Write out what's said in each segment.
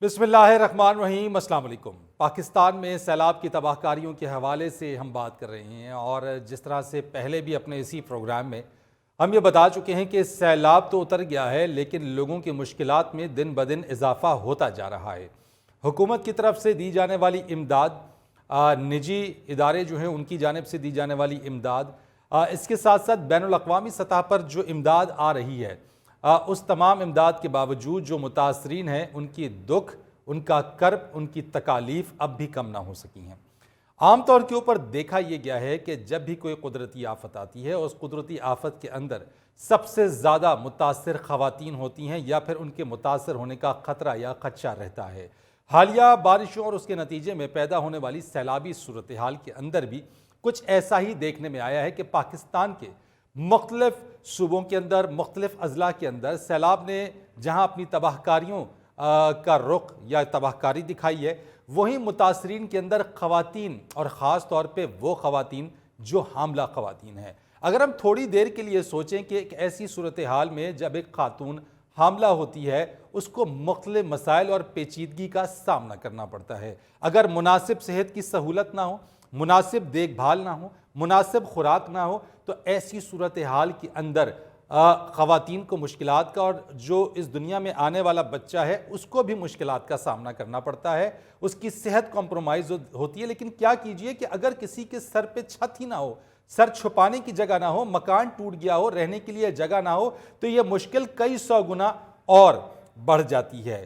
बिस्मिल्लाहिर्रहमानिर्रहीम, अस्सलाम वालेकुम। पाकिस्तान में सैलाब की तबाहकारियों के हवाले से हम बात कर रहे हैं और जिस तरह से पहले भी अपने इसी प्रोग्राम में हम ये बता चुके हैं कि सैलाब तो उतर गया है लेकिन लोगों की मुश्किलात में दिन ब दिन इजाफा होता जा रहा है। हुकूमत की तरफ से दी जाने वाली इमदाद, निजी इदारे जो हैं उनकी जानिब से दी जाने वाली इमदाद, इसके साथ साथ बैनुल-अक़वामी सतह पर जो इमदाद आ रही है, उस तमाम इमदाद के बावजूद जो मुतासरीन हैं उनकी दुख, उनका कर्ब, उनकी तकालीफ अब भी कम ना हो सकी हैं। आम तौर के ऊपर देखा यह गया है कि जब भी कोई कुदरती आफत आती है उस कुदरती आफत के अंदर सबसे ज़्यादा मुतासर ख़वातीन होती हैं या फिर उनके मुतासर होने का ख़तरा या खदशा रहता है। हालिया बारिशों और उसके नतीजे में पैदा होने वाली सैलाबी सूरत हाल के अंदर भी कुछ ऐसा ही देखने में आया है कि पाकिस्तान के मुख्तलिफ सूबों के अंदर, मुख्तलिफ अजला के अंदर सैलाब ने जहाँ अपनी तबाहकारियों का रुख या तबाहकारी दिखाई है, वहीं मुतासरीन के अंदर ख़वातीन और ख़ास तौर पे वो ख़वातीन जो हामला ख़वातीन हैं। अगर हम थोड़ी देर के लिए सोचें कि एक ऐसी सूरत हाल में जब एक खातून हामला होती है उसको मुख्तलिफ मसाइल और पेचीदगी का सामना करना पड़ता है। अगर मुनासिब सेहत की सहूलत ना हो, मुनासिब देखभाल ना हो, मुनासिब खुराक ना हो, तो ऐसी सूरत हाल के अंदर ख़वातीन को मुश्किलात का और जो इस दुनिया में आने वाला बच्चा है उसको भी मुश्किलात का सामना करना पड़ता है। उसकी सेहत कॉम्प्रोमाइज़ होती है। लेकिन क्या कीजिए कि अगर किसी के सर पे छत ही ना हो, सर छुपाने की जगह ना हो, मकान टूट गया हो, रहने के लिए जगह ना हो, तो यह मुश्किल कई सौ गुना और बढ़ जाती है।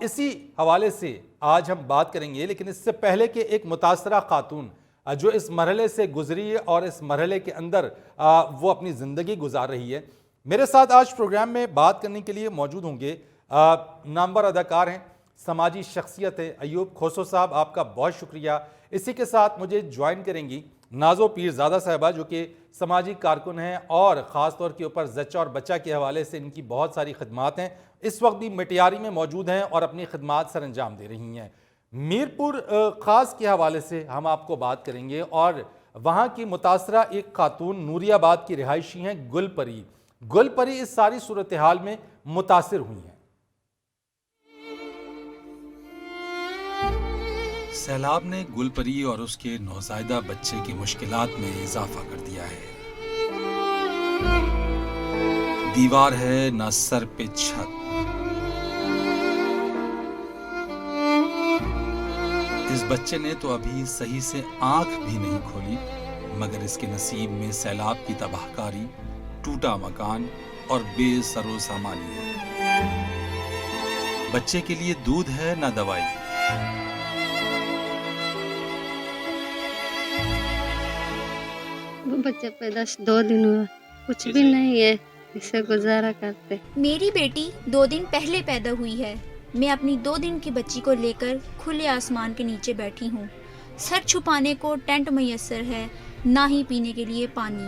इसी हवाले से आज हम बात करेंगे, लेकिन इससे पहले कि एक मुतासरा खातून जो इस मरहले से गुजरी है और इस मरहले के अंदर वो अपनी ज़िंदगी गुजार रही है, मेरे साथ आज प्रोग्राम में बात करने के लिए मौजूद होंगे नामवर अदाकार हैं, समाजी शख्सियत है अयूब खोसो साहब, आपका बहुत शुक्रिया। इसी के साथ मुझे ज्वाइन करेंगी नाज़ो पीरज़ादा साहिबा जो कि समाजी कारकुन हैं और ख़ास तौर के ऊपर ज़च्चा और बच्चा के हवाले से इनकी बहुत सारी खिदमात हैं। इस वक्त भी मटियारी में मौजूद हैं और अपनी खिदमात सर अंजाम दे रही हैं। मीरपुर ख़ास के हवाले से हम आपको बात करेंगे और वहाँ की मुतासरा एक खातून नूरियाबाद की रिहायशी हैं गुलपरी। गुलपरी इस सारी सूरत हाल में मुतासिर हुई हैं। सैलाब ने गुलपरी और उसके नौज़ायदा बच्चे की मुश्किलात में इजाफा कर दिया है। दीवार है ना सर पे छत, इस बच्चे ने तो अभी सही से आंख भी नहीं खोली, मगर इसके नसीब में सैलाब की तबाहकारी, टूटा मकान और बेसरो सामानी है। बच्चे के लिए दूध है ना दवाई, बच्चे पैदा 2 दिन हुआ, कुछ भी नहीं है, इससे गुजारा करते। मेरी बेटी 2 दिन पहले पैदा हुई है। मैं अपनी 2 दिन की बच्ची को लेकर खुले आसमान के नीचे बैठी हूँ। सर छुपाने को टेंट मैसर है, ना ही पीने के लिए पानी।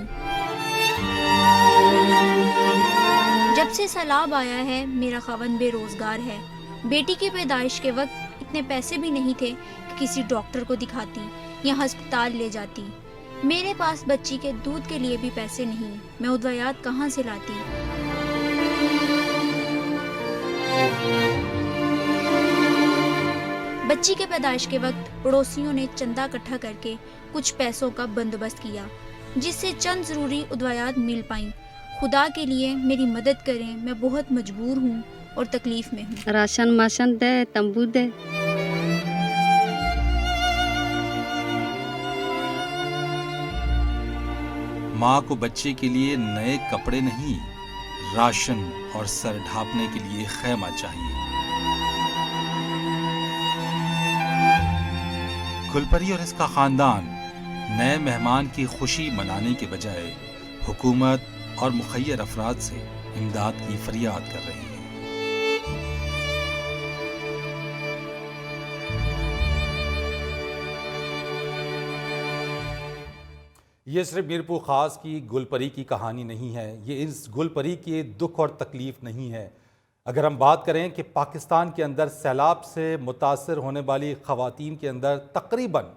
जब से सैलाब आया है मेरा खावंद बेरोजगार है। बेटी की पैदाइश के वक्त इतने पैसे भी नहीं थे कि किसी डॉक्टर को दिखाती या अस्पताल ले जाती। मेरे पास बच्ची के दूध के लिए भी पैसे नहीं, मैं उद्वयात कहाँ से लाती। बच्ची के पैदाइश के वक्त पड़ोसियों ने चंदा इकट्ठा करके कुछ पैसों का बंदोबस्त किया, जिससे चंद ज़रूरी उद्वयात मिल पाईं। खुदा के लिए मेरी मदद करें, मैं बहुत मजबूर हूँ और तकलीफ में हूँ। राशन माशन दे, तंबू दे। माँ को बच्चे के लिए नए कपड़े नहीं, राशन और सर ढांपने के लिए खैमा चाहिए। गुलपरी और इसका खानदान नए मेहमान की खुशी मनाने के बजाय हुकूमत और मुखय्यर अफराद से इमदाद की फरियाद कर रही है। ये सिर्फ मीरपुर ख़ास की गुलपरी की कहानी नहीं है, ये इस गुलपरी के दुख और तकलीफ़ नहीं है। अगर हम बात करें कि पाकिस्तान के अंदर सैलाब से मुतासर होने वाली ख़वातीन के अंदर तकरीबन,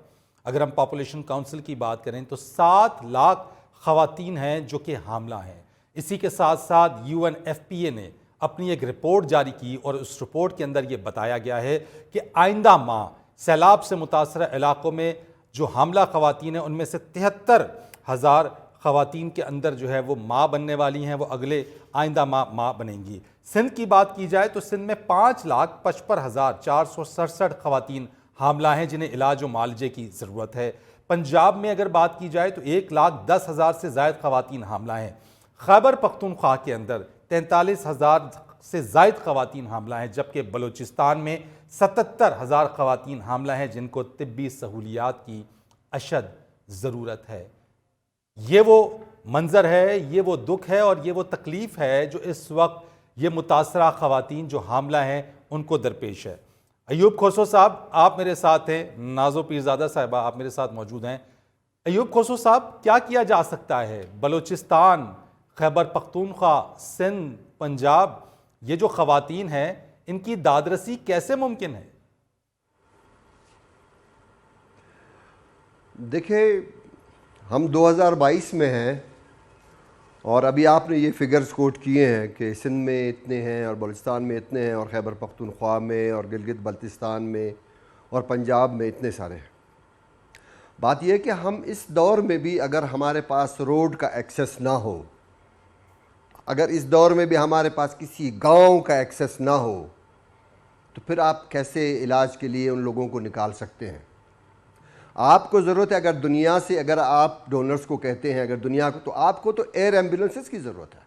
अगर हम पॉपुलेशन काउंसिल की बात करें तो 7 लाख ख़वातीन हैं जो कि हामला हैं। इसी के साथ साथ UNFPA ने अपनी एक रिपोर्ट जारी की और उस रिपोर्ट के अंदर ये बताया गया है कि आइंदा माह सैलाब से मुतासर इलाकों में जो हामला ख़वातीन हैं उनमें से 73,000 ख़वातीन के अंदर जो है वो माँ बनने वाली हैं, वो अगले आइंदा माँ बनेंगी। सिंध की बात की जाए तो सिंध में 5,55,467 ख़वातीन हामला हैं जिन्हें इलाज व मालजे की ज़रूरत है। पंजाब में अगर बात की जाए तो 1,10,000 से ज़ायद ख़वातीन हामला हैं। खैबर पख्तूनख्वा के अंदर 43,000 से ज़ायद ख़वातीन हामला हैं, जबकि बलूचिस्तान में 77,000 ख़वातीन हामला हैं जिनको तिब्बी सहूलियात की अशद ज़रूरत है। ये वो मंज़र है, ये वो दुख है और ये वो तकलीफ़ है जो इस वक्त ये मुतासरा ख़वातीन जो हामला हैं उनको दरपेश है। अयूब खोसो साहब आप मेरे साथ हैं, नाज़ो पीरज़ादा साहिबा आप मेरे साथ मौजूद हैं। अयूब खोसो साहब, क्या किया जा सकता है? बलूचिस्तान, खैबर पख्तूनख्वा, सिंध, पंजाब, ये जो ख़वातीन हैं इनकी दादरसी कैसे मुमकिन है? देखिए, हम 2022 में हैं और अभी आपने ये फिगर्स कोट किए हैं कि सिंध में इतने हैं और बलूचिस्तान में इतने हैं और खैबर पख्तूनख्वा में और गिलगित बल्तिस्तान में और पंजाब में इतने सारे हैं। बात यह है कि हम इस दौर में भी अगर हमारे पास रोड का एक्सेस ना हो, अगर इस दौर में भी हमारे पास किसी गांव का एक्सेस ना हो, तो फिर आप कैसे इलाज के लिए उन लोगों को निकाल सकते हैं? आपको ज़रूरत है, अगर दुनिया से अगर आप डोनर्स को कहते हैं, अगर दुनिया को, तो आपको तो एयर एम्बुलेंसेस की ज़रूरत है,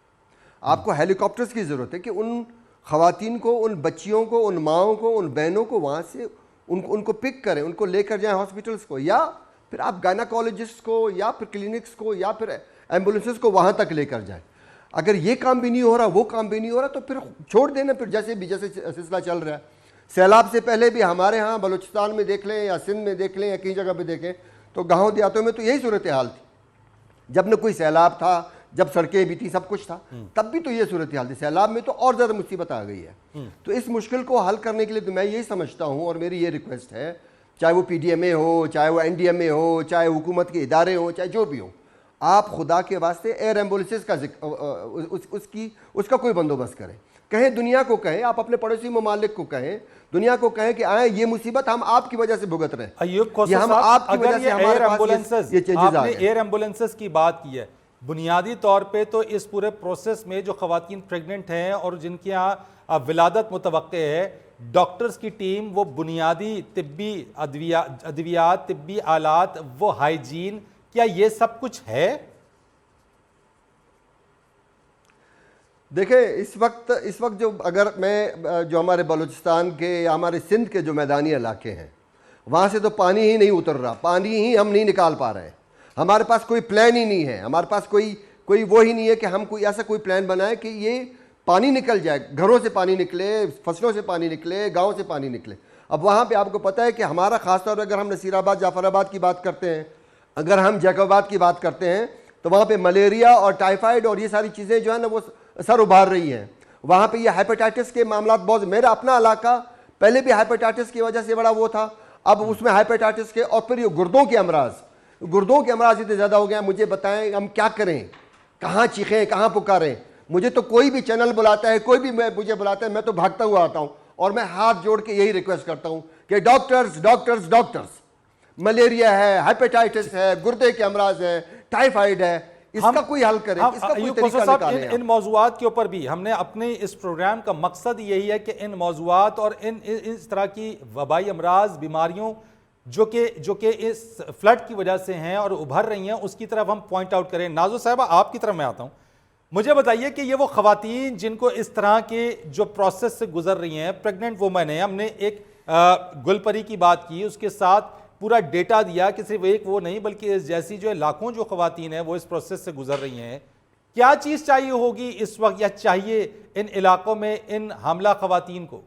आपको हेलीकॉप्टर्स की ज़रूरत है कि उन ख़वातीन को, उन बच्चियों को, उन माओं को, उन बहनों को वहाँ से उनको पिक करें, उनको लेकर जाएं हॉस्पिटल्स को, या फिर आप गायनाकोलॉजिस्ट को या फिर क्लिनिक्स को या फिर एम्बुलेंसेस को वहाँ तक लेकर जाएं। अगर ये काम भी नहीं हो रहा, वो काम भी नहीं हो रहा, तो फिर छोड़ देना। फिर जैसे सिलसिला चल रहा है, सैलाब से पहले भी हमारे यहाँ बलूचिस्तान में देख लें या सिंध में देख लें या कई जगह पे देखें तो गाँव देहातों में तो यही सूरत हाल थी। जब न कोई सैलाब था, जब सड़कें भी थी, सब कुछ था, तब भी तो ये सूरत हाल थी। सैलाब में तो और ज़्यादा मुसीबत आ गई है। तो इस मुश्किल को हल करने के लिए तो मैं यही समझता हूँ और मेरी ये रिक्वेस्ट है, चाहे वो PDMA हो, चाहे वो NDMA हो, चाहे हुकूमत के इदारे हों, चाहे जो भी हो, आप खुदा के वास्ते एयर एम्बुलेंसेस का उसका कोई बंदोबस्त करें। कहें, दुनिया को कहें, आप अपने पड़ोसी ममालिक को कहें, दुनिया को कहें कि आए, ये मुसीबत हम आपकी वजह से भुगत रहे हैं। अयूब खोसो साहब, अगर ये एयर एम्बुलेंसेस, आपने एयर एम्बुलेंसेस की बात की है, बुनियादी तौर पे तो इस पूरे प्रोसेस में जो ख़वातीन प्रेग्नेंट हैं और जिनके यहाँ विलादत मुतवक्के है, डॉक्टर्स की टीम वो बुनियादी तिब्बी अद्वियात, तिब्बी आलात, वो हाइजीन, क्या ये सब कुछ है? देखिए, इस वक्त जो अगर मैं जो हमारे बलूचिस्तान के या हमारे सिंध के जो मैदानी इलाके हैं, वहाँ से तो पानी ही नहीं उतर रहा, पानी ही हम नहीं निकाल पा रहे हैं। हमारे पास कोई प्लान ही नहीं है, हमारे पास कोई वो ही नहीं है कि हम कोई ऐसा कोई प्लान बनाए कि ये पानी निकल जाए, घरों से पानी निकले, फसलों से पानी निकले, गाँव से पानी निकले। अब वहाँ पर आपको पता है कि हमारा ख़ासतौर पर अगर हम नसीराबाद, जाफराबाद की बात करते हैं, अगर हम जैकोबाद की बात करते हैं, तो वहाँ पे मलेरिया और टाइफाइड और ये सारी चीज़ें जो है ना वो सर उभार रही हैं। वहाँ पे ये हेपेटाइटिस के मामला बहुत, मेरा अपना इलाका पहले भी हेपेटाइटिस की वजह से बड़ा वो था, अब उसमें हेपेटाइटिस के और फिर ये गुर्दों के अमराज इतने ज़्यादा हो गए हैं। मुझे बताएं हम क्या करें, कहाँ चीखें, कहाँ पुकारें? मुझे तो कोई भी चैनल बुलाता है, कोई भी मुझे बुलाता है, मैं तो भागता हुआ आता हूँ और मैं हाथ जोड़ के यही रिक्वेस्ट करता हूँ कि डॉक्टर्स डॉक्टर्स डॉक्टर्स, मलेरिया है, हेपेटाइटिस है, गुर्दे के अमराज है, टाइफाइड है, इसका कोई हल करें, इसका कोई तरीका निकालें। इन मौज़ूआत के ऊपर भी हमने अपने इस प्रोग्राम का मकसद यही है कि इन मौज़ूआत और इस तरह की वबाई अमराज, बीमारियों जो कि इस फ्लड की वजह से हैं और उभर रही हैं, उसकी तरफ हम पॉइंट आउट करें। नाज़ो साहिबा, आपकी तरफ मैं आता हूँ। मुझे बताइए कि ये वो ख़वातीन जिनको इस तरह के जो प्रोसेस से गुजर रही हैं, प्रेग्नेंट वुमेन है, हमने एक गुलपरी की बात की, उसके साथ पूरा डेटा दिया कि सिर्फ एक वो नहीं बल्कि इस जैसी जो लाखों जो ख़वातीन हैं वो इस प्रोसेस से गुजर रही हैं। क्या चीज़ चाहिए होगी इस वक्त या चाहिए इन इलाकों में इन हमला ख़वातीन को?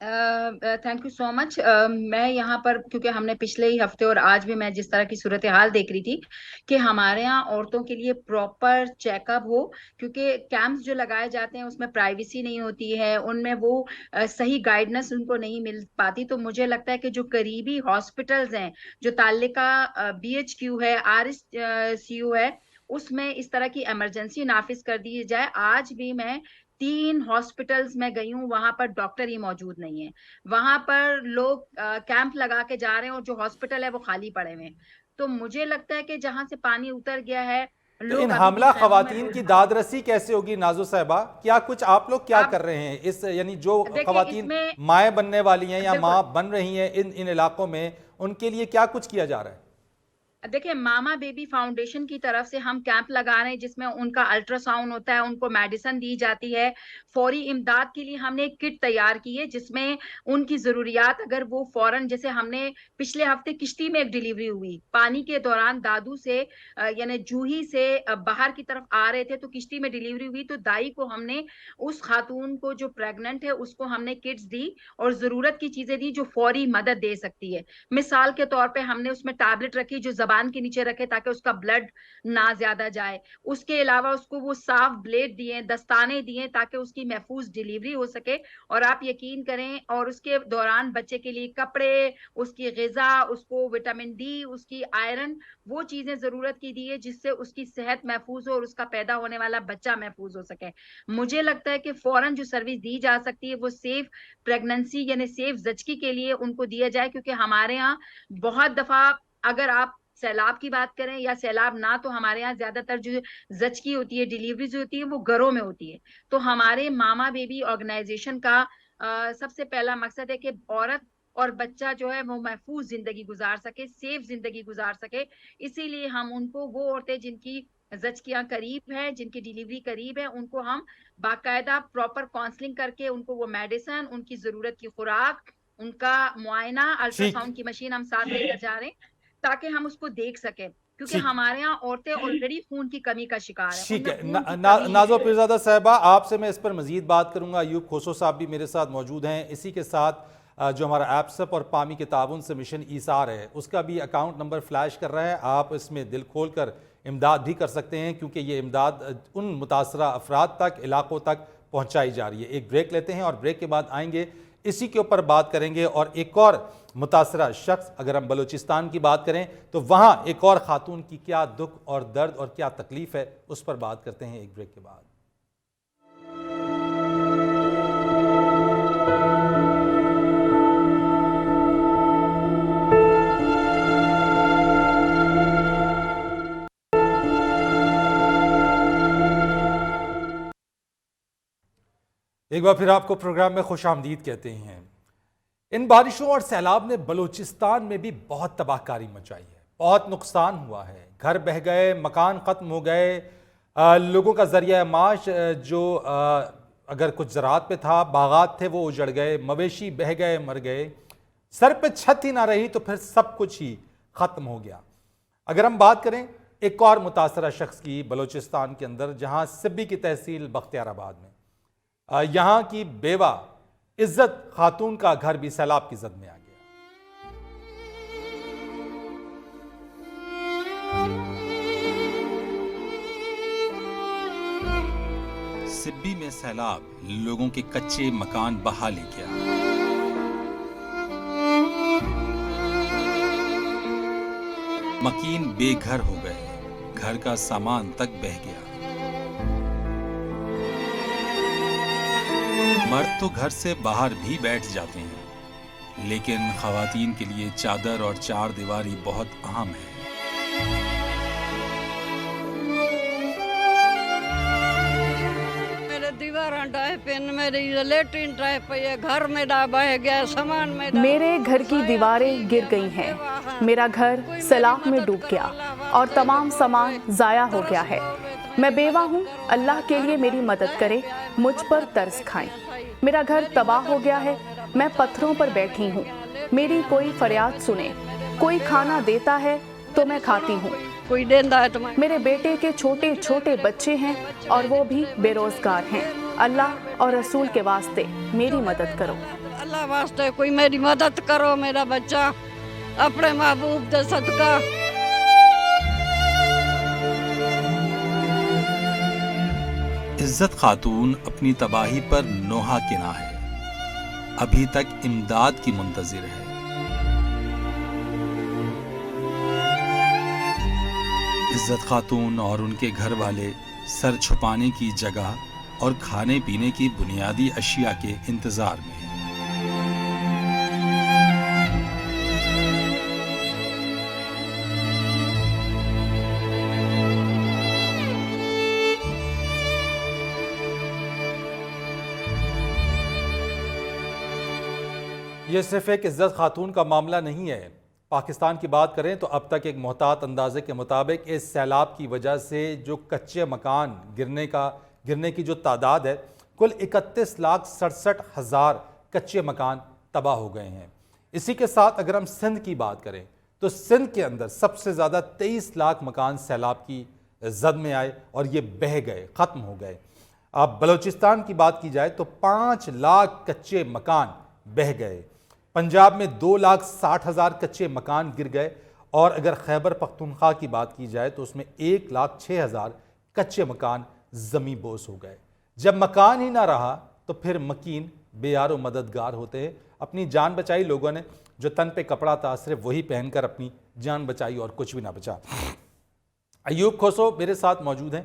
Thank you so much. मैं यहाँ पर, क्योंकि हमने पिछले ही हफ्ते और आज भी मैं जिस तरह की सूरत हाल देख रही थी कि हमारे यहाँ औरतों के लिए प्रॉपर चेकअप हो, क्योंकि कैंप्स जो लगाए जाते हैं उसमें प्राइवेसी नहीं होती है, उनमें वो सही गाइडेंस उनको नहीं मिल पाती। तो मुझे लगता है कि जो करीबी हॉस्पिटल्स हैं, जो ताल्लिका BHQ है, RSCU है, उसमें इस तरह की इमरजेंसी नाफिज कर दी जाए। आज भी मैं 3 हॉस्पिटल्स में गई हूँ, वहां पर डॉक्टर ही मौजूद नहीं है। वहां पर लोग कैंप लगा के जा रहे हैं और जो हॉस्पिटल है वो खाली पड़े हुए हैं। तो मुझे लगता है कि जहां से पानी उतर गया है, तो लोग इन अभी भी हामला खैमों में खवातीन की दादरसी कैसे होगी नाजो साहिबा? क्या कुछ आप लोग क्या आप कर रहे हैं इस, यानी जो देखिए खवातीन इसमें माएँ बनने वाली हैं या बिल्कुल माँ बन रही हैं इन इलाकों में, उनके लिए क्या कुछ किया जा रहा है? देखिए, मामा बेबी फाउंडेशन की तरफ से हम कैंप लगा रहे हैं जिसमें उनका अल्ट्रासाउंड होता है, उनको मेडिसिन दी जाती है। फौरी इमदाद के लिए हमने एक किट तैयार की है जिसमें उनकी जरूरियात, अगर वो फौरन, जैसे हमने पिछले हफ्ते किश्ती में एक डिलीवरी हुई, पानी के दौरान दादू से यानी जूही से बाहर की तरफ आ रहे थे तो किश्ती में डिलीवरी हुई, तो दाई को हमने, उस खातून को जो प्रेग्नेंट है उसको हमने किट्स दी और जरूरत की चीजें दी जो फौरी मदद दे सकती है। मिसाल के तौर पे हमने उसमें टैबलेट रखी जो जबान के नीचे रखे ताकि उसका ब्लड ना ज्यादा जाए। उसके अलावा उसको वो साफ ब्लेड दिए, दस्ताने दिए ताकि उसकी महफूज डिलीवरी हो सके। और आप यकीन करें, और उसके दौरान बच्चे के लिए कपड़े, उसकी गिजा, उसको विटामिन डी, उसकी आयरन, वो चीजें जरूरत की दी है जिससे उसकी सेहत महफूज हो और उसका पैदा होने वाला बच्चा महफूज हो सके। मुझे लगता है कि फौरन जो सर्विस दी जा सकती है वो सेफ प्रेगनेंसी यानी सेफ जचकी के लिए उनको दिया जाए, क्योंकि हमारे यहाँ बहुत दफा, अगर आप सैलाब की बात करें या सैलाब ना, तो हमारे यहाँ ज्यादातर जो जचकी होती है, डिलीवरीज होती है, वो घरों में होती है। तो हमारे मामा बेबी ऑर्गेनाइजेशन का सबसे पहला मकसद है कि औरत और बच्चा जो है वो महफूज जिंदगी गुजार सके, सेफ जिंदगी गुजार सके। इसीलिए हम उनको, वो औरतें जिनकी जचकियां करीब है, जिनकी डिलीवरी करीब है, उनको हम बाकायदा प्रॉपर काउंसलिंग करके उनको वो मेडिसिन, उनकी जरूरत की खुराक, उनका मुआयना, ठीक अल्ट्रासाउंड की मशीन हम साथ लेकर जा रहे हैं ताकि हम उसको देख सकें, क्योंकि ठीक हमारे यहाँ औरतें ऑलरेडी खून की कमी का शिकार है। ठीक है। उनमें खून की कमी नाजो है। पीरजादा साहिबा, आपसे मैं इस पर मजीद बात करूंगा। अयूब खोसो साहब भी मेरे साथ मौजूद हैं। इसी के साथ जो हमारा एप्सप और पामी के ताउन से मिशन ईसार है उसका भी अकाउंट नंबर फ्लैश कर रहा है। आप इसमें दिल खोल कर इमदाद भी कर सकते हैं, क्योंकि ये इमदाद उन मुतासरा अफराद तक, इलाकों तक पहुँचाई जा रही है। एक ब्रेक लेते हैं और ब्रेक के बाद आएंगे, इसी के ऊपर बात करेंगे। और एक और मुतासरा शख्स, अगर हम बलूचिस्तान की बात करें तो वहाँ एक और खातून की क्या दुख और दर्द और क्या तकलीफ है, उस पर बात करते हैं एक ब्रेक के बाद। एक बार फिर आपको प्रोग्राम में खुश आमदीद कहते हैं। इन बारिशों और सैलाब ने बलूचिस्तान में भी बहुत तबाहकारी मचाई है, बहुत नुकसान हुआ है। घर बह गए, मकान ख़त्म हो गए, लोगों का ज़रिया माश जो अगर कुछ ज़राअत पे था, बागात थे, वो उजड़ गए, मवेशी बह गए, मर गए। सर पे छत ही ना रही तो फिर सब कुछ ही ख़त्म हो गया। अगर हम बात करें एक और मुतासरा शख्स की बलूचिस्तान के अंदर, जहाँ सिब्बी की तहसील बख्तियाराबाद में यहाँ की बेवा इज्जत खातून का घर भी सैलाब की जद में आ गया। सिब्बी में सैलाब लोगों के कच्चे मकान बहा ले गया। मकीन बेघर हो गए, घर का सामान तक बह गया। मर्द तो घर से बाहर भी बैठ जाते हैं, लेकिन खवातीन के लिए चादर और चार दीवारी बहुत अहम है। मेरे दीवार डाहे पेन, मेरी लेटरिन डाहे पे, घर में डा बह गया, सामान में मेरे घर की दीवारें गिर गई हैं, मेरा घर सैलाब में डूब गया और तमाम सामान जाया हो गया है। मैं बेवा हूँ, अल्लाह के लिए मेरी मदद करे, मुझ पर तरस खाएं। मेरा घर तबाह हो गया है, मैं पत्थरों पर बैठी हूँ, मेरी कोई फरियाद सुने। कोई खाना देता है तो मैं खाती हूँ। कोई देंदा है तुम्हें। मेरे बेटे के छोटे छोटे बच्चे हैं और वो भी बेरोजगार हैं। अल्लाह और रसूल के वास्ते मेरी मदद करो। अल्लाह वास्ते कोई मेरी मदद करो, मेरा बच्चा अपने महबूब दे सदका। इज्जत खातून अपनी तबाही पर नोहा किना है, अभी तक इमदाद की मुंतजिर है। इज्जत खातून और उनके घर वाले सर छुपाने की जगह और खाने पीने की बुनियादी अशिया के इंतजार में हैं। ये सिर्फ एक इज्जत खातून का मामला नहीं है। पाकिस्तान की बात करें तो अब तक एक मोहतात अंदाजे के मुताबिक इस सैलाब की वजह से जो कच्चे मकान गिरने की जो तादाद है, कुल 31,67,000 कच्चे मकान तबाह हो गए हैं। इसी के साथ अगर हम सिंध की बात करें तो सिंध के अंदर सबसे ज़्यादा 23 लाख मकान सैलाब की जद में आए और ये बह गए, ख़त्म हो गए। अब बलूचिस्तान की बात की जाए तो 5 लाख कच्चे मकान बह गए। पंजाब में 2,60,000 कच्चे मकान गिर गए और अगर खैबर पख्तूनख्वा की बात की जाए तो उसमें 1,06,000 कच्चे मकान ज़मीं बोस हो गए। जब मकान ही ना रहा तो फिर मकीन बेयारो मददगार होते हैं। अपनी जान बचाई लोगों ने, जो तन पे कपड़ा था सिर्फ वही पहनकर अपनी जान बचाई और कुछ भी ना बचा। अयूब खोसो मेरे साथ मौजूद हैं,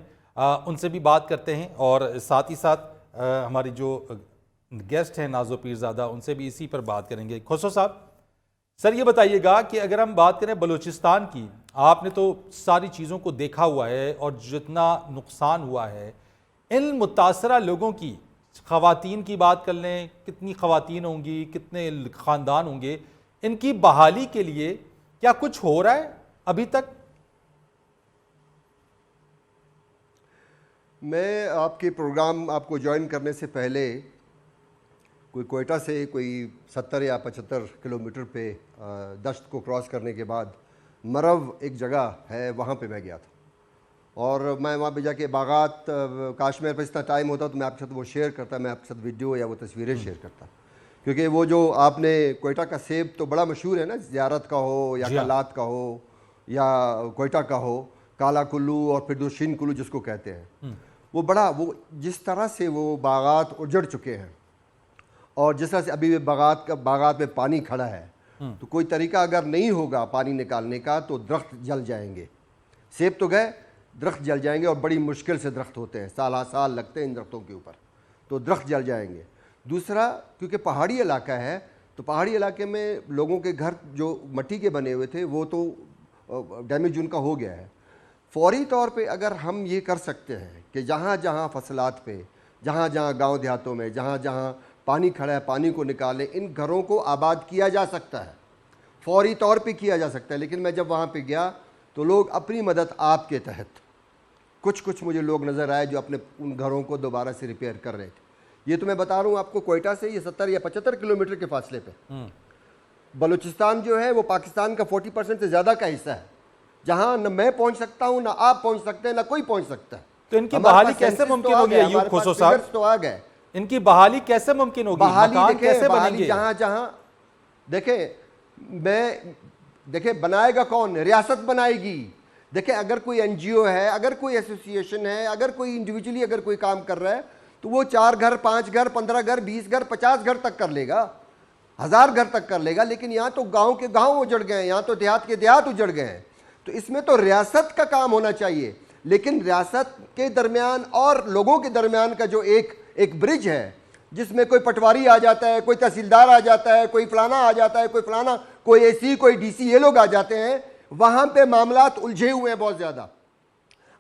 उनसे भी बात करते हैं और साथ ही साथ हमारी जो गेस्ट हैं नाजो पीरजादा, उनसे भी इसी पर बात करेंगे। खोसो साहब, सर ये बताइएगा कि अगर हम बात करें बलूचिस्तान की, आपने तो सारी चीज़ों को देखा हुआ है और जितना नुकसान हुआ है, इन मुतासरा लोगों की, ख़वातीन की बात कर लें, कितनी ख़वातीन होंगी, कितने ख़ानदान होंगे, इनकी बहाली के लिए क्या कुछ हो रहा है अभी तक? मैं आपके प्रोग्राम आपको ज्वाइन करने से पहले कोई कोयटा से कोई 70 या 75 किलोमीटर पे दश्त को क्रॉस करने के बाद मरव एक जगह है, वहाँ पे मैं गया था और मैं वहाँ पे जाके बागात, काश मेरे पास इतना टाइम होता तो मैं आपके साथ वो शेयर करता, मैं आपके साथ वीडियो या वो तस्वीरें शेयर करता, क्योंकि वो जो आपने कोयटा का सेब तो बड़ा मशहूर है ना, ज़ियारत का हो या कलात का हो या कोयटा का हो, काला कुल्लू और फिर दूशीन कुल्लू जिसको कहते हैं, वो बड़ा, वो जिस तरह से वो बागात उजड़ चुके हैं और जिस तरह से अभी बागात में पानी खड़ा है, तो कोई तरीका अगर नहीं होगा पानी निकालने का तो दरख्त जल जाएंगे। सेब तो गए, दरख्त जल जाएंगे और बड़ी मुश्किल से दरख्त होते हैं, साल लगते हैं इन दरख्तों के ऊपर, तो दरख्त जल जाएंगे। दूसरा, क्योंकि पहाड़ी इलाका है तो पहाड़ी इलाके में लोगों के घर जो मिट्टी के बने हुए थे वो तो डैमेज उनका हो गया है। फौरी तौर पे अगर हम ये कर सकते हैं कि जहाँ जहाँ फसलात पे, जहाँ जहाँ गाँव देहातों में जहाँ जहाँ पानी खड़ा है, पानी को निकालें, इन घरों को आबाद किया जा सकता है, फौरी तौर पे किया जा सकता है। लेकिन मैं जब वहाँ पे गया तो लोग अपनी मदद आपके तहत, कुछ मुझे लोग नज़र आए जो अपने उन घरों को दोबारा से रिपेयर कर रहे थे। ये तो मैं बता रहा हूँ आपको, कोयटा से ये 70 या 75 किलोमीटर के फासले पे। बलूचिस्तान जो है वो पाकिस्तान का 40% से ज़्यादा का हिस्सा है, जहाँ न मैं पहुँच सकता हूँ, ना आप पहुँच सकते हैं, ना कोई पहुँच सकता है। तो इनकी बहाली कैसे मुमकिन होगी अयूब खोसो साहब? तो आ गए, इनकी बहाली कैसे मुमकिन होगी? मकान कैसे बनेंगे? जहाँ जहाँ देखे बनाएगा कौन? रियासत बनाएगी। देखे, अगर कोई एनजीओ है, अगर कोई एसोसिएशन है, अगर कोई इंडिविजुअली अगर कोई काम कर रहा है तो वो 4 घर, 5 घर, 15 घर, 20 घर, 50 घर तक कर लेगा, 1000 घर तक कर लेगा। लेकिन यहाँ तो गांव के गांव उजड़ गए हैं, यहाँ तो देहात के देहात उजड़ गए हैं। तो इसमें तो रियासत का काम होना चाहिए, लेकिन रियासत के दरमियान और लोगों के दरमियान का जो एक ब्रिज है, जिसमें कोई पटवारी आ जाता है, कोई तहसीलदार आ जाता है, कोई फलाना आ जाता है, कोई फलाना, कोई एसी, कोई डीसी, ये लोग आ जाते हैं, वहां पे मामलात उलझे हुए हैं बहुत ज्यादा।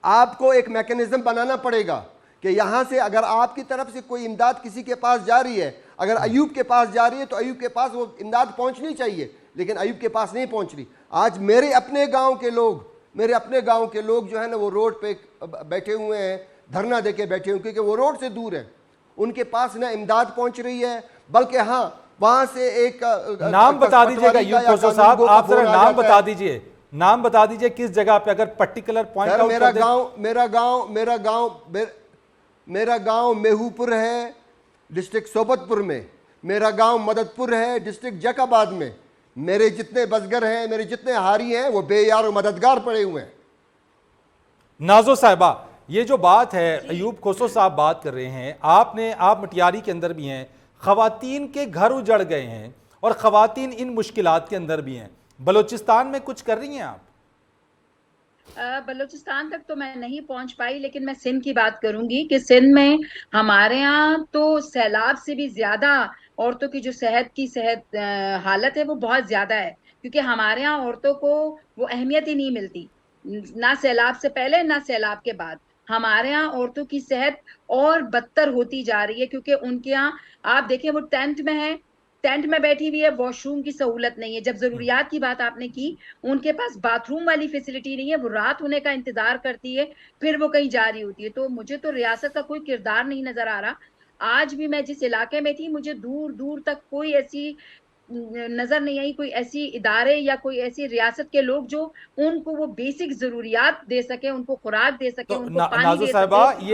आपको एक मैकेनिज्म बनाना पड़ेगा कि यहां से अगर आपकी तरफ से कोई इमदाद किसी के पास जा रही है, अगर अयूब के पास जा रही है तो अयूब के पास वो इमदाद पहुंचनी चाहिए, लेकिन अयूब के पास नहीं पहुंच रही। आज मेरे अपने गांव के लोग जो है ना, वो रोड पे बैठे हुए हैं, धरना देके बैठे हुए, क्योंकि वो रोड से दूर है, उनके पास ना इमदाद पहुंच रही है, बल्कि हाँ वहां से एक नाम बता दीजिएगा अयूब खोसो साहब, आप जरा नाम बता दीजिए, नाम बता दीजिए किस जगह पे, अगर पर्टिकुलर पॉइंट आउट कर दें। मेरा गांव मेहूपुर है, डिस्ट्रिक्ट सोबतपुर में। मेरा गांव मददपुर है, डिस्ट्रिक्ट जैकाबाद में। मेरे जितने बसगर हैं, मेरे जितने हारी हैं, वो बेयार और मददगार पड़े हुए हैं। नाजो साहिबा, ये जो बात है अयूब खोसो साहब बात कर रहे हैं, आप मटियारी के अंदर भी हैं, ख़वातीन के घर उजड़ गए हैं और ख़वातीन इन मुश्किलात के अंदर भी हैं। बलूचिस्तान में कुछ कर रही हैं आप? बलूचिस्तान तक तो मैं नहीं पहुंच पाई, लेकिन मैं सिंध की बात करूंगी कि सिंध में हमारे यहाँ तो सैलाब से भी ज्यादा औरतों की जो सेहत हालत है वो बहुत ज्यादा है, क्योंकि हमारे यहाँ औरतों को वो अहमियत ही नहीं मिलती, ना सैलाब से पहले ना सैलाब के बाद। हमारे यहाँ औरतों की सेहत और बदतर होती जा रही है, क्योंकि उनके यहाँ आप देखें वो टेंट में है, टेंट में बैठी हुई है, वॉशरूम की सहूलत नहीं है। जब जरूरियात की बात आपने की, उनके पास बाथरूम वाली फैसिलिटी नहीं है, वो रात होने का इंतजार करती है, फिर वो कहीं जा रही होती है। तो मुझे तो रियासत का कोई किरदार नहीं नजर आ रहा। आज भी मैं जिस इलाके में थी, मुझे दूर दूर तक कोई ऐसी नजर नहीं आई, कोई ऐसी इदारे या कोई ऐसी रियासत के लोग जो उनको वो बेसिक जरूरियात दे सके, उनको खुराक दे सके, तो उनको पानी नाज़ो दे साहिबा, सके।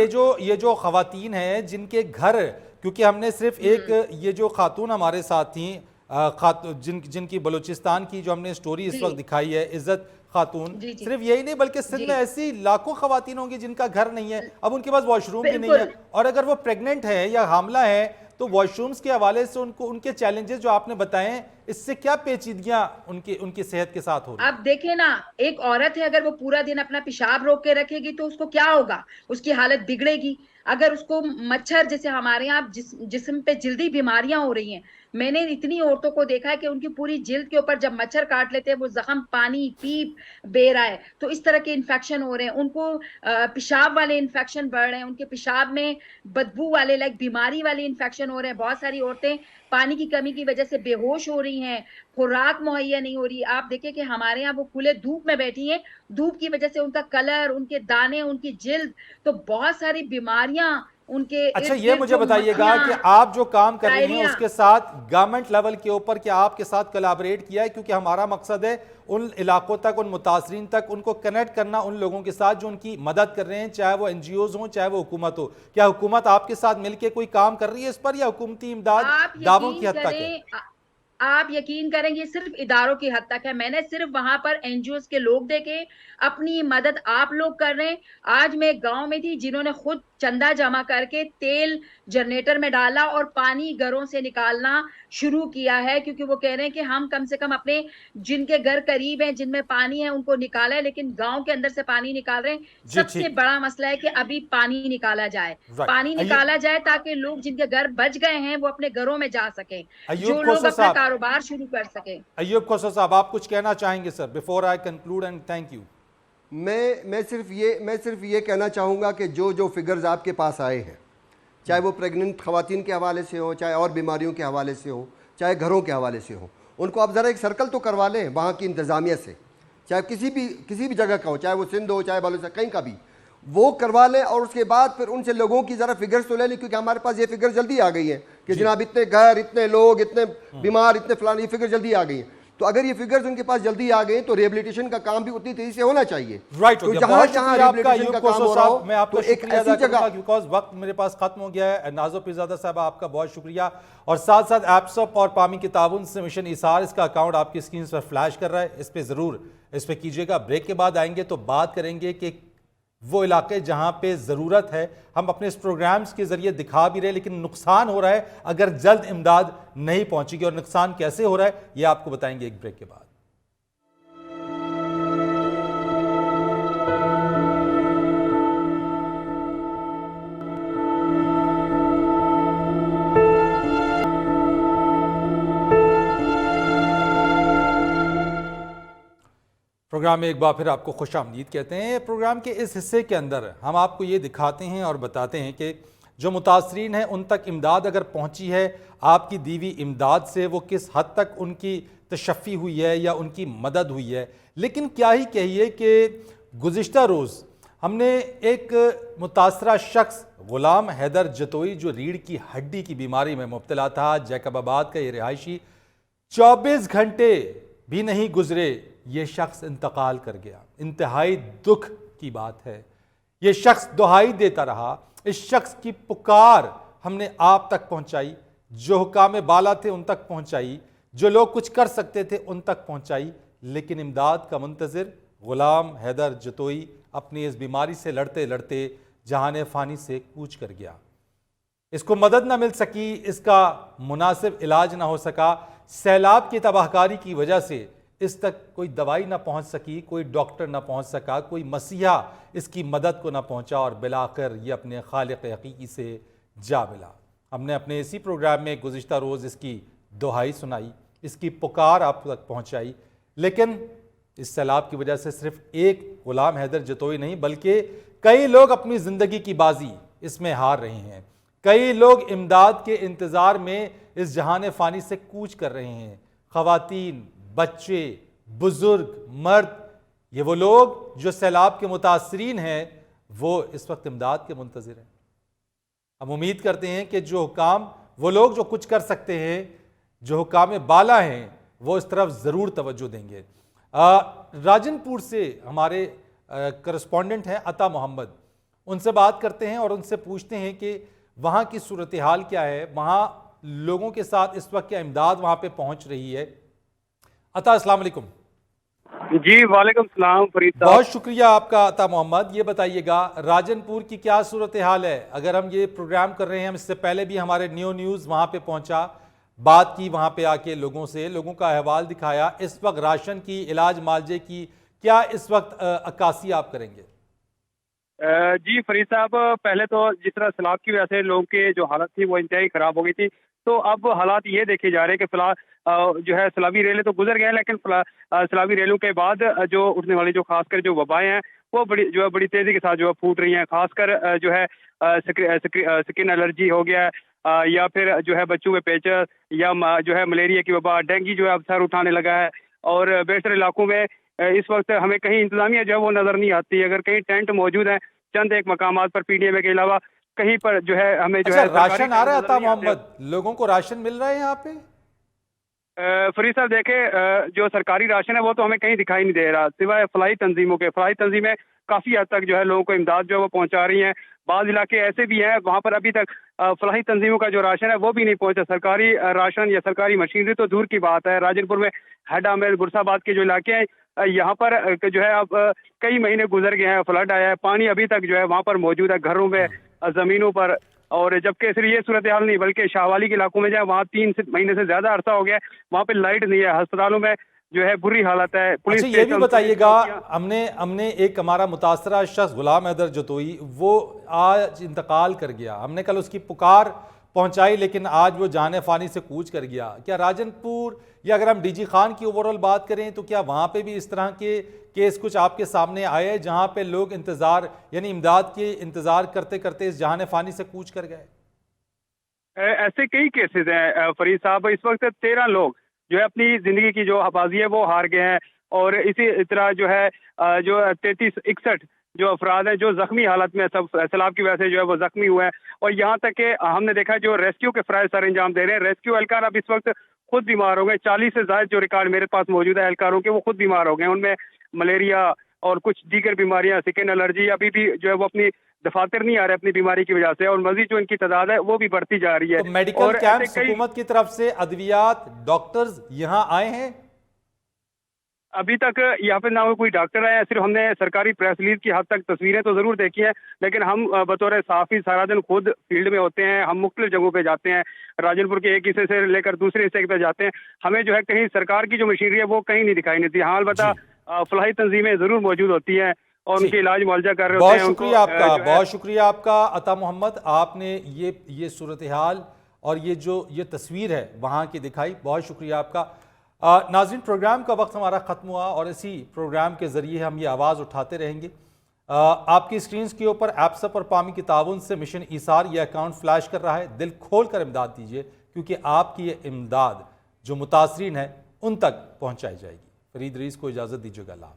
ये जो खवातीन हैं जिनके घर, क्योंकि हमने सिर्फ एक ये जो खातून हमारे साथ थी, जिनकी बलूचिस्तान की जो हमने स्टोरी इस जी वक्त दिखाई है, इज्जत खातून, जी जी सिर्फ यही नहीं बल्कि सिंध जी में ऐसी लाखों खवातीन होंगी जिनका घर नहीं है, अब उनके पास वॉशरूम भी नहीं है, बिल्कुल। और अगर वो प्रेग्नेंट है या हामला है तो वॉशरूम्स के हवाले से उनको उनके चैलेंजेस जो आपने बताए, इससे क्या पेचीदगियां उनकी उनकी सेहत के साथ हो रही आप देखें ना, एक औरत है, अगर वो पूरा दिन अपना पेशाब रोक के रखेगी तो उसको क्या होगा, उसकी हालत बिगड़ेगी। अगर उसको मच्छर, जैसे हमारे यहाँ जिस्म पे जल्दी बीमारियां हो रही हैं, मैंने इतनी औरतों को देखा है कि उनकी पूरी जिल्द के ऊपर जब मच्छर काट लेते हैं, वो जख्म पानी पीप बह रहा है, तो इस तरह के इन्फेक्शन हो रहे हैं उनको, पेशाब वाले इन्फेक्शन बढ़ रहे हैं, उनके पेशाब में बदबू वाले लाइक बीमारी वाले इन्फेक्शन हो रहे हैं। बहुत सारी औरतें पानी की कमी की वजह से बेहोश हो रही हैं, खुराक मुहैया नहीं हो रही। आप देखें कि हमारे यहाँ वो खुले धूप में बैठी हैं, धूप की वजह से उनका कलर, उनके दाने, उनकी जिल्द, तो बहुत सारी बीमारियां उनके अच्छा, इर्द ये गिर्द, मुझे जो बताइएगा कि मक्खियां, आप जो काम कर रही हैं डायरिया। उसके साथ गवर्नमेंट लेवल के ऊपर क्या आपके साथ कोलैबोरेट किया है? क्योंकि हमारा मकसद है उन इलाकों तक, उन मुतासरीन तक उनको कनेक्ट करना, उन लोगों के साथ जो उनकी मदद कर रहे हैं, चाहे वो NGOs हों चाहे वो हुकूमत हो। क्या हुकूमत आपके साथ मिलकर कोई काम कर रही है इस पर, या हुकूमती इमदाद आप दावों की यकीन हद तक है? करें, आप यकीन करेंगे सिर्फ इदारों की हद तक है। मैंने सिर्फ वहां पर NGOs के लोग देखे, अपनी मदद आप लोग कर रहे हैं। आज मैं एक गांव में थी जिन्होंने खुद चंदा जमा करके तेल जनरेटर में डाला और पानी घरों से निकालना शुरू किया है, क्योंकि वो कह रहे हैं कि हम कम से कम अपने जिनके घर करीब हैं, जिनमें पानी है, उनको निकाला है, लेकिन गांव के अंदर से पानी निकाल रहे हैं। जी सबसे ठीक, बड़ा मसला है कि अभी पानी निकाला जाए, राइट। पानी निकाला जाए ताकि लोग जिनके घर बच गए हैं वो अपने घरों में जा सकें, अयूब जो लोग खोसर अपना साहब, कारोबार शुरू कर सकें। अयूब खोसर साहब, आप कुछ कहना चाहेंगे sir before I conclude, and thank you. मैं सिर्फ ये कहना चाहूँगा कि जो फिगर्स आपके पास आए हैं, चाहे वो प्रेग्नेंट खवातीन के हवाले से हो, चाहे और बीमारियों के हवाले से हो, चाहे घरों के हवाले से हो, उनको आप ज़रा एक सर्कल तो करवा लें वहाँ की इंतज़ामिया से, चाहे किसी भी जगह का हो, चाहे वो सिंध हो चाहे बलूचिस्तान, कहीं का भी, वो करवा लें। और उसके बाद फिर उनसे लोगों की ज़रा फिगर्स तो ले लें, क्योंकि हमारे पास ये फिगर जल्दी आ गई है कि जनाब इतने घर, इतने लोग, इतने बीमार, इतने फलाने, ये फिगर जल्दी आ गई है। तो अगर ये फिगर्स उनके पास जल्दी आ गए तो रिहेबिलिटेशन का काम भी उतनी तेजी से होना चाहिए। राइट, तो जहाँ जहाँ रिहेबिलिटेशन का काम हो रहा हो, मैं आपका तो एक शुक्रिया ऐसी अदा करूंगा, जगह, बिकॉज वक्त मेरे पास खत्म हो गया है। नाज़ो पीरज़ादा साहब, आपका बहुत शुक्रिया, और साथ साथ एप्सप और पामी के ताउन से मिशन इसार, इसका अकाउंट आपकी स्क्रीन पर फ्लैश कर रहा है, इस पर ज़रूर इस पर कीजिएगा। ब्रेक के बाद आएंगे तो बात करेंगे कि वो इलाके जहां पे ज़रूरत है, हम अपने इस प्रोग्राम्स के ज़रिए दिखा भी रहे, लेकिन नुकसान हो रहा है अगर जल्द इमदाद नहीं पहुंचेगी, और नुकसान कैसे हो रहा है ये आपको बताएंगे एक ब्रेक के बाद। प्रोग्राम में एक बार फिर आपको खुशामदीद कहते हैं। प्रोग्राम के इस हिस्से के अंदर हम आपको ये दिखाते हैं और बताते हैं कि जो मुतासरीन हैं उन तक इमदाद अगर पहुंची है, आपकी दीवी इमदाद से, वो किस हद तक उनकी तशफ़ी हुई है या उनकी मदद हुई है। लेकिन क्या ही कहिए कि गुज़िश्ता रोज़ हमने एक मुतासरा शख्स ग़ुलाम हैदर जतोई, जो रीढ़ की हड्डी की बीमारी में मुब्तला था, जैकबाबाद का ये रिहायशी, 24 घंटे भी नहीं गुजरे ये शख्स इंतकाल कर गया। इंतहाई दुख की बात है। ये शख्स दुहाई देता रहा, इस शख्स की पुकार हमने आप तक पहुंचाई, जो हुकाम बाला थे उन तक पहुंचाई, जो लोग कुछ कर सकते थे उन तक पहुंचाई, लेकिन इमदाद का मुंतज़िर ग़ुलाम हैदर जतोई अपनी इस बीमारी से लड़ते लड़ते जहान फ़ानी से कूच कर गया। इसको मदद ना मिल सकी, इसका मुनासिब इलाज ना हो सका, सैलाब की तबाहकारी की वजह से इस तक कोई दवाई ना पहुंच सकी, कोई डॉक्टर ना पहुंच सका, कोई मसीहा इसकी मदद को ना पहुंचा और बिलाकर ये अपने खालिक हकीकी से जा मिला। हमने अपने इसी प्रोग्राम में गुज़िश्ता रोज़ इसकी दुहाई सुनाई, इसकी पुकार आप तक पहुंचाई, लेकिन इस सैलाब की वजह से सिर्फ एक गुलाम हैदर जतोई नहीं बल्कि कई लोग अपनी ज़िंदगी की बाजी इसमें हार रहे हैं। कई लोग इमदाद के इंतज़ार में इस जहान फ़ानी से कूच कर रहे हैं। ख़वातीन, बच्चे, बुज़ुर्ग, मर्द, ये वो लोग जो सैलाब के मुतासरीन हैं, वो इस वक्त इमदाद के मुंतज़िर हैं। हम उम्मीद करते हैं कि जो हुकाम, वो लोग जो कुछ कर सकते हैं, जो हुकाम बाला हैं, वो इस तरफ ज़रूर तवज्जो देंगे। राजनपुर से हमारे करस्पॉन्डेंट हैं अता मोहम्मद, उनसे बात करते हैं और उनसे पूछते हैं कि वहाँ की सूरत हाल क्या है, वहाँ लोगों के साथ इस वक्त क्या इमदाद वहाँ पे पहुँच रही है। अता, अस्सलाम वालेकुम। जी वालेकुम सलाम फरीद साहब। बहुत शुक्रिया आपका अता मोहम्मद। ये बताइएगा राजनपुर की क्या सूरत हाल है। अगर हम ये प्रोग्राम कर रहे हैं, हम इससे पहले भी हमारे न्यूज़ वहाँ पे पहुँचा, बात की वहाँ पे आके लोगों से, लोगों का अहवाल दिखाया। इस वक्त राशन की, इलाज मालजे की क्या इस वक्त अक्कासी आप करेंगे? जी फरीद साहब, पहले तो जिस तरह सैलाब की वजह से लोगों के जो हालत थी वो इंतहाई ख़राब हो गई थी, तो अब हालात ये देखे जा रहे हैं कि फिलहाल जो है सैलाबी रेलें तो गुजर गए हैं, लेकिन सैलाबी रेलों के बाद जो उठने वाली जो खासकर जो वबाएँ हैं वो बड़ी तेज़ी के साथ जो है फूट रही हैं। खासकर जो है स्किन एलर्जी हो गया है, या फिर जो है बच्चों में पेचर, या जो है मलेरिया की वबा, डेंगू जो है अब सर उठाने लगा है। और बेशतर इलाकों में इस वक्त हमें कहीं इंतजामिया जो है वो नज़र नहीं आती। अगर कहीं टेंट मौजूद है चंद एक मकामात पर पीडीएम के अलावा, कहीं पर जो है हमें जो है राशन आ रहा है अता मोहम्मद, लोगों को राशन मिल रहा है यहाँ पे? फरीद साहब देखे, जो सरकारी राशन है वो तो हमें कहीं दिखाई नहीं दे रहा, सिवाय फलाई तंजीमों के। फलाई तंजीमें काफ़ी हद तक जो है लोगों को इमदाद जो है वो पहुँचा रही हैं। बाज़ इलाके ऐसे भी हैं वहाँ पर अभी तक फलाही तंजीमों का जो राशन है वो भी नहीं पहुँचा। सरकारी राशन या सरकारी मशीनरी तो दूर की बात है। राजनपुर में हेडा में गुरसाबाद के जो इलाके हैं, यहाँ पर जो है अब कई महीने गुजर गए हैं, फ्लड आया है, पानी अभी तक जो है वहाँ पर मौजूद है, घरों में, ज़मीनों पर। और जबकि सिर्फ ये सूरत हाल नहीं बल्कि शाहवाली के इलाकों में जो है वहाँ 3 महीने से ज़्यादा अरसा हो गया है, वहाँ पे लाइट नहीं है, अस्पतालों में जो है बुरी हालत है। पुलिस अच्छा, ये भी बताइएगा, हमने एक हमारा मुतासरा शख्स गुलाम हैदर जतोई, वो आज इंतकाल कर गया। हमने कल उसकी पुकार पहुंचाई लेकिन आज वो जाने फानी से कूच कर गया। क्या राजनपुर या अगर हम डीजी खान की ओवरऑल बात करें तो क्या वहाँ पे भी इस तरह के केस कुछ आपके सामने आए हैं जहाँ पे लोग इंतज़ार यानी इमदाद के इंतज़ार करते करते इस जहान फानी से कूच कर गए? ऐसे कई केसेस हैं फरीद साहब। इस वक्त 13 लोग जो है अपनी ज़िंदगी की जो आबादी है वो हार गए हैं, और इसी तरह जो है जो 33-61 जो अफराद हैं जो जख्मी हालत में सब सैलाब की वजह से जो है वो जख्मी हुए हैं। और यहाँ तक कि हमने देखा जो रेस्क्यू के फ़राइज़ सर अंजाम दे रहे हैं, रेस्क्यू एहलकार अब इस वक्त खुद बीमार हो गए। 40 से ज़ायद जो रिकॉर्ड मेरे पास मौजूद है एहलकारों के, वो खुद बीमार हो गए। उनमें मलेरिया और कुछ दीगर बीमारियाँ, स्किन एलर्जी, अभी भी जो है वो अपनी दफातर नहीं आ रहे अपनी बीमारी की वजह से, और मजीद जो इनकी तादाद है वो भी बढ़ती जा रही है। तो मेडिकल कैंप हुकूमत की तरफ से अद्वियात डॉक्टर्स यहाँ आए हैं? अभी तक यहाँ पे ना कोई डॉक्टर आया है, सिर्फ हमने सरकारी प्रेस रिलीज की हद तक तस्वीरें तो ज़रूर देखी हैं, लेकिन हम बतौर साफ़ी सारा दिन खुद फील्ड में होते हैं। हम मुख्तलिफ जगहों पे जाते हैं, राजनपुर के एक हिस्से से लेकर दूसरे हिस्से पे जाते हैं। हमें जो है कहीं सरकार की जो मशीनरी है वो कहीं नहीं दिखाई नहीं देती। हाँ अलबत्ता फलाही तंजीमें ज़रूर मौजूद होती हैं और उनके इलाज मुआवजा कर रहे होते हैं। बहुत शुक्रिया आपका, बहुत शुक्रिया आपका अता मोहम्मद। आपने ये सूरत हाल और ये तस्वीर है वहाँ की दिखाई, बहुत शुक्रिया आपका। नाज़रीन, प्रोग्राम का वक्त हमारा ख़त्म हुआ और इसी प्रोग्राम के ज़रिए हम ये आवाज़ उठाते रहेंगे। आपकी स्क्रीन के ऊपर एप्सप और पामी की ताउन से मिशन ईसार ये अकाउंट फ्लैश कर रहा है। दिल खोल कर इमदाद दीजिए, क्योंकि आपकी ये इमदाद जो मुतासरीन है उन तक पहुँचाई जाएगी। फरीद रईस को इजाज़त दीजिएगा। अल्लाह।